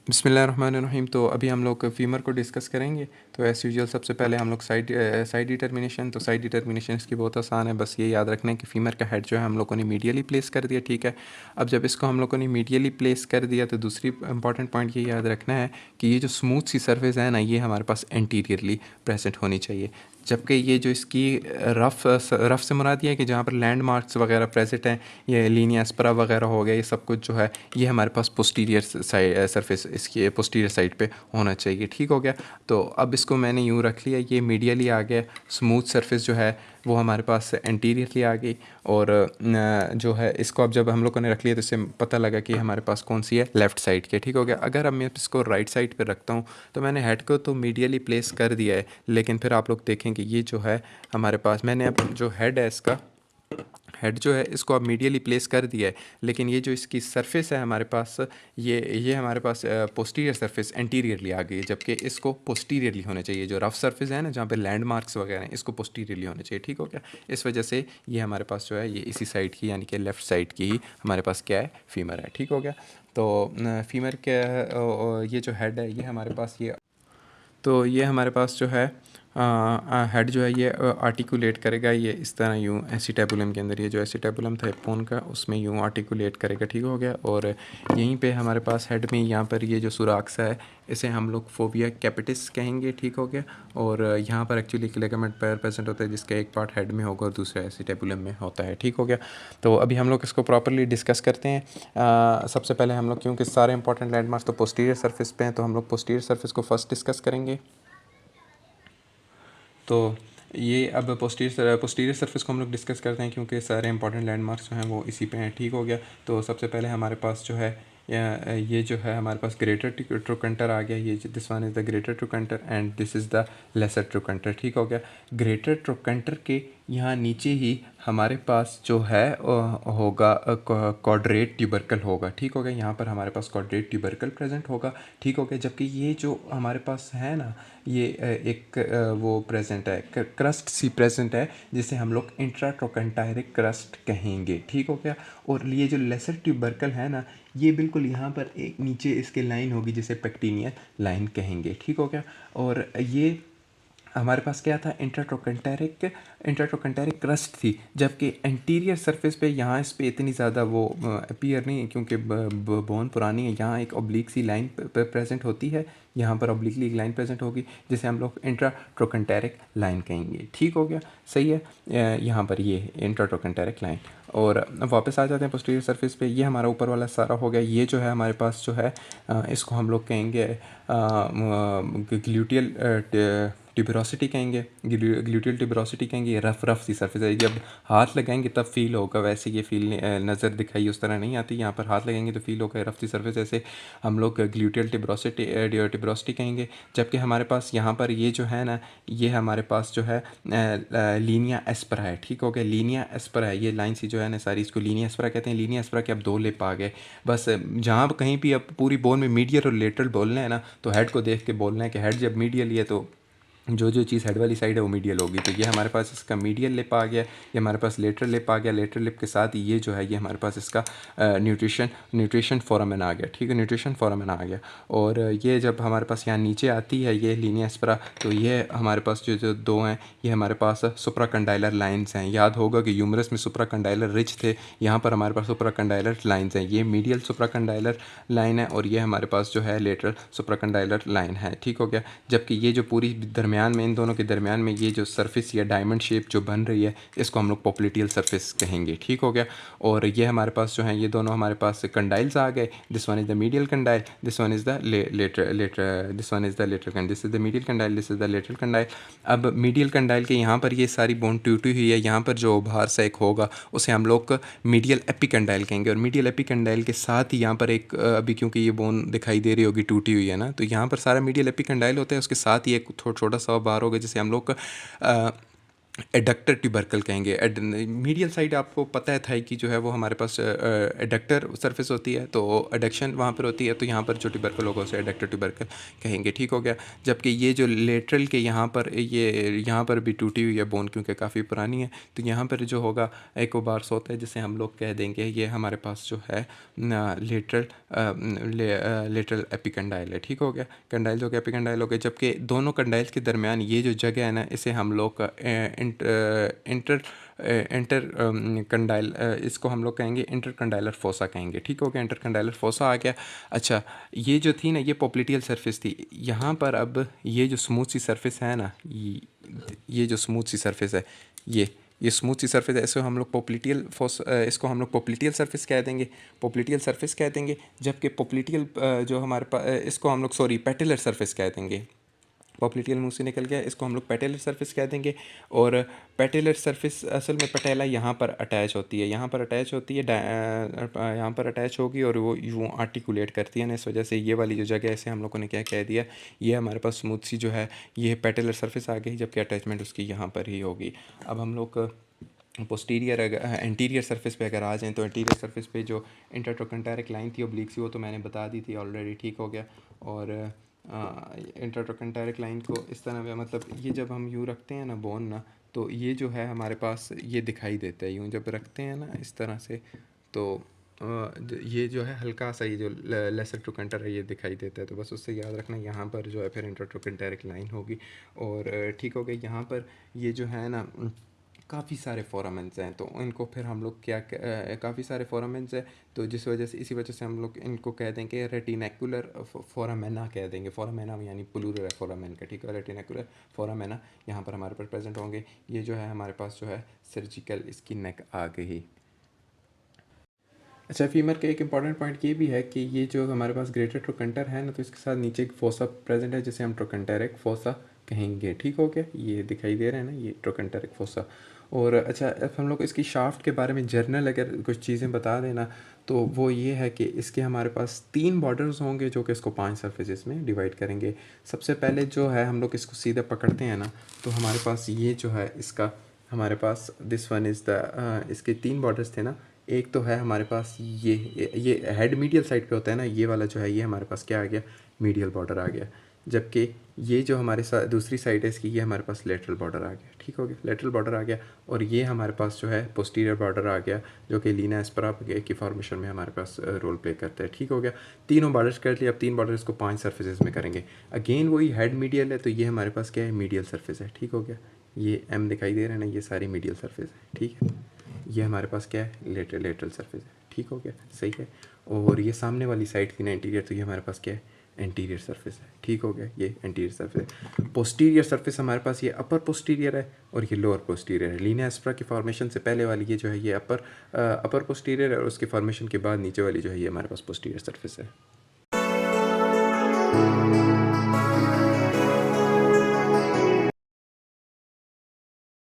बिस्मिल्लाहिर्रहमानिर्रहीम। तो अभी हम लोग फीमर को डिस्कस करेंगे। तो एज़ यूजुअल सबसे पहले हम लोग साइड डिटर्मिनेशन। तो साइड डिटर्मिनेशन इसकी बहुत आसान है, बस ये याद रखना है कि फ़ीमर का हेड जो है हम लोगों ने मीडियली प्लेस कर दिया, ठीक है। अब जब इसको हम लोगों ने मीडियली प्लेस कर दिया तो दूसरी इंपॉर्टेंट पॉइंट ये याद रखना है कि ये जो स्मूथ सी सरफेस है ना, ये हमारे पास एंटीरियरली प्रेजेंट होनी चाहिए। जबकि ये जो इसकी रफ़ से मुराद ये है कि जहाँ पर लैंडमार्क्स वगैरह प्रेजेंट हैं, ये लीनिया एस्परा वगैरह हो गया, ये सब कुछ जो है ये हमारे पास पोस्टीरियर साइड सरफेस इसकी पोस्टीरियर साइड पे होना चाहिए, ठीक हो गया। तो अब इसको मैंने यूँ रख लिया, ये मीडियली आ गया। स्मूथ सरफेस जो है वो हमारे पास एंटीरियरली आ गई। और जो है इसको अब जब हम लोगों ने रख लिया तो इससे पता लगा कि हमारे पास कौन सी है, लेफ़्ट साइड के, ठीक हो गया। अगर अब मैं इसको राइट साइड पे रखता हूँ तो मैंने हेड को तो मीडियली प्लेस कर दिया है, लेकिन फिर आप लोग देखें कि ये जो है हमारे पास, मैंने अब जो हेड है इसका, हेड जो है इसको अब मीडियली प्लेस कर दिया है, लेकिन ये जो इसकी सरफेस है हमारे पास, ये हमारे पास पोस्टीरियर सरफेस एंटीरियरली आ गई है, जबकि इसको पोस्टीरियरली होना चाहिए। जो रफ सरफेस है ना, जहाँ पे लैंडमार्क्स वगैरह हैं, इसको पोस्टीरियरली होना चाहिए, ठीक हो गया। इस वजह से ये हमारे पास जो है ये इसी साइड की, यानी कि लेफ़्ट साइड की ही हमारे पास क्या है, फीमर है, ठीक हो गया। तो फीमर के ये जो हेड है ये हमारे पास ये हमारे पास जो है हेड जो है ये आर्टिकुलेट करेगा, ये इस तरह यूँ एसिटेबुलम के अंदर, ये जो एसिटेबुलम था पोन का, उसमें यूँ आर्टिकुलेट करेगा, ठीक हो गया। और यहीं पे हमारे पास हेड में यहाँ पर ये जो सुराख सा है, इसे हम लोग फोविया कैपिटिस कहेंगे, ठीक हो गया। और यहाँ पर एक्चुअली एक लिगामेंट पैर प्रेजेंट होता है, जिसका एक पार्ट हेड में होगा और दूसरा एसिटेबुलम में होता है, ठीक हो गया। तो अभी हम लोग इसको प्रॉपरली डिस्कस करते हैं। सबसे पहले हम लोग, क्योंकि सारे इंपॉर्टेंट लैंडमार्क्स तो पोस्टीरियर सरफेस पे हैं, तो हम लोग पोस्टीरियर सरफेस को फर्स्ट डिस्कस करेंगे। तो ये अब पोस्टीरियर सरफेस को हम लोग डिस्कस करते हैं, क्योंकि सारे इंपॉर्टेंट लैंडमार्क्स जो हैं वो इसी पे हैं, ठीक हो गया। तो सबसे पहले हमारे पास जो है ये जो है हमारे पास ग्रेटर ट्रोकेंटर आ गया। ये this one is the greater trochanter and this is the lesser trochanter, ठीक हो गया। ग्रेटर ट्रोकेंटर के यहाँ नीचे ही हमारे पास जो है होगा क्वाड्रेट ट्यूबरकल होगा, ठीक हो गया। यहाँ पर हमारे पास क्वाड्रेट ट्यूबरकल प्रेजेंट होगा, ठीक हो गया। जबकि ये जो हमारे पास है ना, ये एक वो प्रेजेंट है, क्रस्ट सी प्रेजेंट है, जिसे हम लोग इंट्राट्रोकेंटाइरिक क्रस्ट कहेंगे, ठीक हो गया। और ये जो लेसर ट्यूबरकल है ना, ये बिल्कुल यहाँ पर एक नीचे इसके लाइन होगी, जिसे पेक्टिनियल लाइन कहेंगे, ठीक हो गया। और ये हमारे पास क्या था, इंट्राट्रोकेंटारिक क्रस्ट थी, जबकि एंटीरियर सरफेस पे यहाँ इस पे इतनी ज़्यादा वो अपीयर नहीं है, क्योंकि बोन पुरानी है। यहाँ एक ऑब्लिक सी लाइन प्रेजेंट होती है, यहाँ पर ऑब्लिकली एक लाइन प्रेजेंट होगी, जिसे हम लोग इंट्राट्रोकेंटारिक लाइन कहेंगे, ठीक हो गया, सही है। यहाँ पर ये इंट्राट्रोकेंटारिक लाइन। और वापस आ जाते हैं पोस्टीरियर सरफेस पे। ये हमारा ऊपर वाला सारा हो गया। ये जो है हमारे पास जो है इसको हम लोग कहेंगे ग्लूटियल ट्यूबरोसिटी कहेंगे, ग्लूटियल ट्यूबरोसिटी कहेंगे। ये रफ़ सी सरफेस है, जब हाथ लगाएंगे तब फील होगा, वैसे ये फील नज़र दिखाई उस तरह नहीं आती। यहाँ पर हाथ लगाएंगे तो फील होगा रफ़ सी सरफेस, ऐसे हम लोग ग्लूटियल ट्यूबरोसिटी कहेंगे। जबकि हमारे पास यहाँ पर ये जो है ना, ये हमारे पास जो है लीनिया एस्परा है, ठीक हो गया। लीनिया एस्परा है, ये लाइन सी जो है ना सारी, इसको लीनिया एस्परा कहते हैं। लीनिया एस्परा के अब दो लिप आ गए, बस जहाँ कहीं भी अब पूरी बोन में मीडियल और लेटरल बोलना है ना, तो हेड को देख के बोलना है कि हेड जब मीडियल है तो जो चीज़ हेड वाली साइड है वो मीडियल होगी। तो ये हमारे पास इसका मीडियल लिप आ गया, ये हमारे पास लेटरल लिप आ गया। लेटरल लिप के साथ ये जो है ये हमारे पास इसका न्यूट्रिशन फोरामेन आ गया, ठीक है, न्यूट्रिशन फोरामेन आ गया। और ये जब हमारे पास यहाँ नीचे आती है ये लीनिया एस्परा, तो ये हमारे पास जो दो हैं, ये हमारे पास सुप्राकंडाइलर लाइन्स हैं। याद होगा कि यूमरस में सुप्राकंडाइलर रिच थे, यहाँ पर हमारे पास सुप्राकंडाइलर लाइन्स हैं। ये मीडियल सुप्राकंडाइलर लाइन है और ये हमारे पास जो है लेटरल सुप्राकंडाइलर लाइन है, ठीक हो गया। जबकि ये जो पूरी दरमियान में, इन दोनों के दरमियान में ये जो सरफेस या डायमंड शेप जो बन रही है, इसको हम लोग पॉप्लिटियल सरफेस कहेंगे, ठीक हो गया। और ये हमारे पास जो है ये दोनों हमारे पास कंडाइल्स आ गए। This one is the medial condyle, this one is the this one is the lateral condyle, this is the medial condyle, this is the lateral condyle. अब मीडियल कंडाइल के यहाँ पर ये सारी बोन टूटी हुई है, यहाँ पर जो बाहर से एक होगा उसे हम लोग मीडियल एपिकंडाइल कहेंगे। और मीडियल एपिकंडाइल के साथ ही यहाँ पर एक अभी क्योंकि ये बोन दिखाई दे रही होगी टूटी हुई है ना, तो यहाँ पर सारा मीडियल एपिकंडाइल होता है, उसके साथ ही एक छोटा सा बार होगा, जिसे हम लोग एडक्टर ट्यूबरकल कहेंगे। मीडियल साइड आपको पता है थाई की जो है वो हमारे पास एडक्टर सरफेस होती है, तो एडक्शन वहाँ पर होती है, तो यहाँ पर जो ट्यूबरकल होगा उसे एडक्टर ट्यूबरकल कहेंगे, ठीक हो गया। जबकि ये जो लेटरल के यहाँ पर ये यहाँ पर भी टूटी हुई है बोन, क्योंकि काफ़ी पुरानी है, तो यहाँ पर जो होगा एकोबार्स होता है, जिसे हम लोग कह देंगे ये हमारे पास जो है लेटरल लेटरल एपिकंडाइल है, ठीक हो गया। कंडाइल्स हो गया, एपिकंडाइल हो गया। जबकि दोनों कंडाइल्स के दरमियान ये जो जगह है ना, इसे हम लोग इंटर इंटर कंडाइल इसको हम लोग कहेंगे इंटर कंडाइलर फोसा कहेंगे, ठीक हो गया। इंटर कंडाइलर फोसा आ गया। अच्छा, ये जो थी ना ये पोप्लिटियल सरफेस थी। यहाँ पर अब ये जो स्मूथ सी सरफेस है ना, ये जो स्मूथ सी सरफेस है, ये स्मूथ सी सरफेस है, इसको हम लोग इसको हम लोग पोप्लिटियल सरफेस कह देंगे, पोप्लिटियल सरफेस कह देंगे। जबकि पोप्लिटियल जो हमारे पास इसको हम लोग पेटेलर सरफेस कह देंगे। पॉप्लिटियल मुंह से निकल गया, इसको हम लोग पेटेलर सरफेस कह देंगे। और पेटेलर सरफेस असल में पटेला यहाँ पर अटैच होती है, यहाँ पर अटैच होती है, यहाँ पर अटैच होगी और वो यूँ आर्टिकुलेट करती है ना, इस वजह से ये वाली जो जगह है इसे हम लोगों ने क्या कह दिया, ये हमारे पास स्मूथ सी जो है ये पेटेलर सरफेस आ गई, जबकि अटैचमेंट उसकी यहाँ पर ही होगी। अब हम लोग पोस्टीरियर एंटीरियर सरफेस पे अगर आ जाएँ, तो एंटीरियर सरफेस पे जो इंटरट्रोकंटारिक लाइन थी ओब्लिक सी, वो तो मैंने बता दी थी ऑलरेडी, ठीक हो गया। और इंटरट्रोकंटारिक लाइन को इस तरह पे, मतलब ये जब हम यूँ रखते हैं ना बोन ना, तो ये जो है हमारे पास ये दिखाई देता है, यूँ जब रखते हैं ना इस तरह से, तो ये जो है हल्का सा ये जो लेसर ट्रोकंटर है ये दिखाई देता है। तो बस उससे याद रखना, यहाँ पर जो है फिर इंटरट्रोकंटारिक लाइन होगी। और ठीक हो गया। यहाँ पर ये जो है ना काफ़ी सारे फोरामेंट्स हैं, तो इनको फिर हम लोग क्या काफ़ी सारे फोरामेंट्स हैं, तो जिस वजह से इसी वजह से हम लोग इनको कह देंगे रेटिनेकुलर फोरामेना कह देंगे। फोरामेना यानी प्लूरल है फोरामेन का, ठीक है। रेटिनेकुलर फोरामेना यहाँ पर हमारे पास प्रेजेंट होंगे। ये जो है हमारे पास जो है सर्जिकल इसकी नेक आ गई। अच्छा, फीमर का एक इंपॉर्टेंट पॉइंट ये भी है कि ये जो हमारे पास ग्रेटर ट्रोकंटर है ना, तो इसके साथ नीचे एक फोसा प्रेजेंट है, जिसे हम ट्रोकंटेरिक फोसा कहेंगे, ठीक हो गया। ये दिखाई दे रहे हैं ना, ये ट्रोकंटेरिक फोसा। और अच्छा, अब हम लोग इसकी शाफ्ट के बारे में जर्नल अगर कुछ चीज़ें बता देना, तो वो ये है कि इसके हमारे पास 3 बॉर्डर्स होंगे जो कि इसको 5 सरफेसेस में डिवाइड करेंगे। सबसे पहले जो है हम लोग इसको सीधे पकड़ते हैं ना, तो हमारे पास ये जो है इसका हमारे पास दिस वन इज़ द इसके 3 बॉर्डर्स थे ना। एक तो है हमारे पास ये हेड मीडियल साइड पे होता है ना, ये वाला जो है ये हमारे पास क्या आ गया, मीडियल बॉर्डर आ गया। जबकि ये जो हमारे साथ दूसरी साइड है इसकी, ये हमारे पास लेटरल बॉर्डर आ गया, ठीक हो गया, लेटरल बॉर्डर आ गया। और ये हमारे पास जो है पोस्टीरियर बॉर्डर आ गया, जो कि लीना एस्परा की फॉर्मेशन में हमारे पास रोल प्ले करता है, ठीक हो गया। तीनों बॉर्डर्स कर लिए। अब 3 बॉर्डर्स को 5 सर्फेसेस में करेंगे। अगेन वही हेड मीडियल है, तो ये हमारे पास क्या है, मीडियल सर्फेस है, ठीक हो गया। ये एम दिखाई दे रहा है ना, ये सारी मीडियल सर्फेस है, ठीक है। ये हमारे पास क्या है, लेटरल सरफेस है, ठीक हो गया, सही है। और ये सामने वाली साइड थी ना एंटीरियर, तो ये हमारे पास क्या है, एंटीरियर सरफेस है, ठीक हो गया, ये एंटीरियर सरफेस है। पोस्टीरियर सरफेस हमारे पास ये अपर पोस्टीरियर है और ये लोअर पोस्टीरियर है। लीनिया एस्परा की फॉर्मेशन से पहले वाली ये जो है ये अपर पोस्टीरियर है, और उसकी फॉर्मेशन के बाद नीचे वाली जो है ये हमारे पास पोस्टीरियर सरफेस है।